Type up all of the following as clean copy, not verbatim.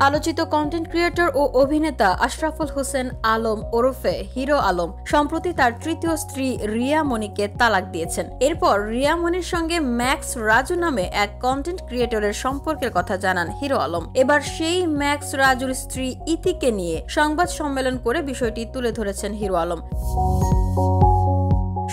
আলোচিত content creator ও অভিনেতা আশরাফুল হোসেন আলম ওরফে হিরো আলম সম্প্রতি তার তৃতীয় স্ত্রী রিয়া মনিকে তালাক দিয়েছেন। এরপর রিয়া মনির সঙ্গে ম্যাক্স রাজু নামে এক কন্টেন্ট ক্রিয়েটরের সম্পর্কের কথা জানান হিরো আলম। এবার সেই ম্যাক্স রাজুর স্ত্রী ইতিকে নিয়ে সংবাদ সম্মেলন করে বিষয়টি তুলে ধরেছেন হিরো আলম।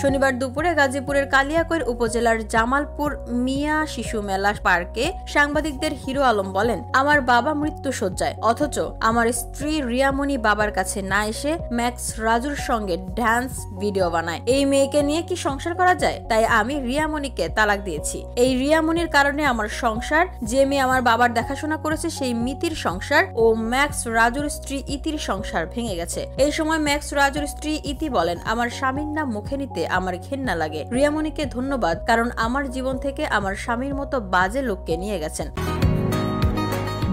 শনিবার দুপুরে গাজীপুরের কালিয়াকৈর উপজেলার জামালপুর মিয়া শিশু মেলা পার্কে সাংবাদিকদের হিরো আলম বলেন, আমার বাবা মৃত্যুশয্যায়, অথচ আমার স্ত্রী রিয়ামণি বাবার কাছে না এসে ম্যাক্স রাজুর সঙ্গে ড্যান্স ভিডিও বানায়। এই মেয়েকে নিয়ে কি সংসার করা যায়? তাই আমি রিয়ামণিকে তালাক দিয়েছি। এই রিয়ামণির কারণে আমার সংসার, যে মেয়ে আমার বাবার দেখাশোনা করেছে সেই মিতির সংসার ও ম্যাক্স রাজুর স্ত্রী ইতির সংসার ভেঙে গেছে। এই সময় ম্যাক্স রাজুর স্ত্রী ইতি বলেন, আমার স্বামীর নাম মুখে নিতে আমার ঘেন্না লাগে। রিয়ামণিকে ধন্যবাদ, কারণ আমার জীবন থেকে আমার স্বামীর মতো বাজে লোককে নিয়ে গেছেন।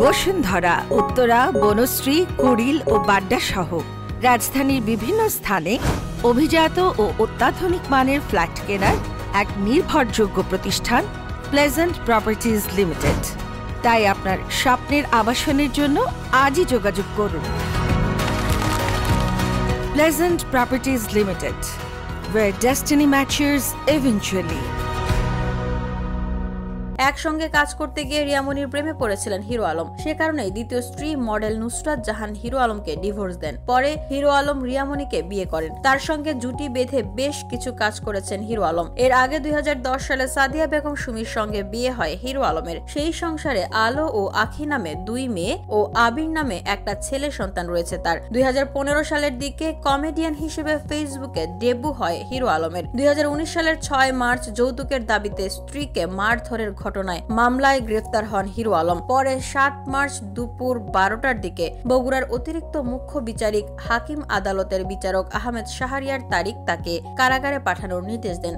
বসুন্ধরা, উত্তরা, বনশ্রী, কুড়িল ও বাড্ডা সহ রাজধানীর বিভিন্ন স্থানে অভিজাত ও অত্যাধুনিক মানের ফ্ল্যাট কেনার এক নির্ভরযোগ্য প্রতিষ্ঠান প্লেজেন্ট প্রপার্টিজ লিমিটেড। তাই আপনার স্বপ্নের আবাসনের জন্য আজই যোগাযোগ করুন। Pleasant properties limited, where destiny matches eventually. একসঙ্গে কাজ করতে গিয়ে রিয়ামণির প্রেমে পড়েছিলেন হিরো আলম। সে কারণেই দ্বিতীয় স্ত্রী মডেল নুসরাত জাহান হিরো আলমকে ডিভোর্স দেন। পরে হিরো আলম রিয়ামণিকে বিয়ে করেন। তার সঙ্গে জুটি বেঁধে বেশ কিছু কাজ করেছেন হিরো আলম। এর আগে 2010 সালে সাদিয়া বেগম সুমির সঙ্গে বিয়ে হয় হিরো আলমের। সেই সংসারে আলো ও আখি নামে 2 মেয়ে ও আবির নামে একটা ছেলে সন্তান রয়েছে তার। 2015 সালের দিকে কমেডিয়ান হিসেবে ফেসবুকে ডেবু হয় হিরো আলমের। 2019 সালের 6 মার্চ যৌতুকের দাবিতে স্ত্রীকে মারধরের ঘটনায় মামলায় গ্রেফতার হন হিরো আলম। পরে 7 মার্চ দুপুর 12টার দিকে বগুড়ার অতিরিক্ত মুখ্য বিচারিক হাকিম আদালতের বিচারক আহমেদ শাহরিয়ার তারিক তাকে কারাগারে পাঠানোর নির্দেশ দেন।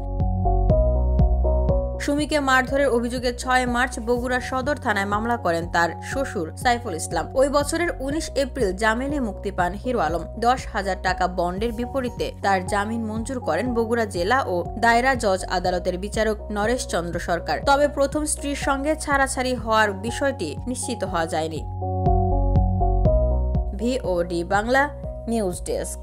সুমিকে মারধরের অভিযোগে 6 মার্চ বগুড়া সদর থানায় মামলা করেন তার শ্বশুর সাইফুল ইসলাম। ওই বছরের 19 এপ্রিল জামিনে মুক্তি পান হিরো আলম। 10,000 টাকা বন্ডের বিপরীতে তার জামিন মঞ্জুর করেন বগুড়া জেলা ও দায়রা জজ আদালতের বিচারক নরেশ চন্দ্র সরকার। তবে প্রথম স্ত্রীর সঙ্গে ছাড়াছাড়ি হওয়ার বিষয়টি নিশ্চিত হওয়া যায়নি। VOD Bangla news desk.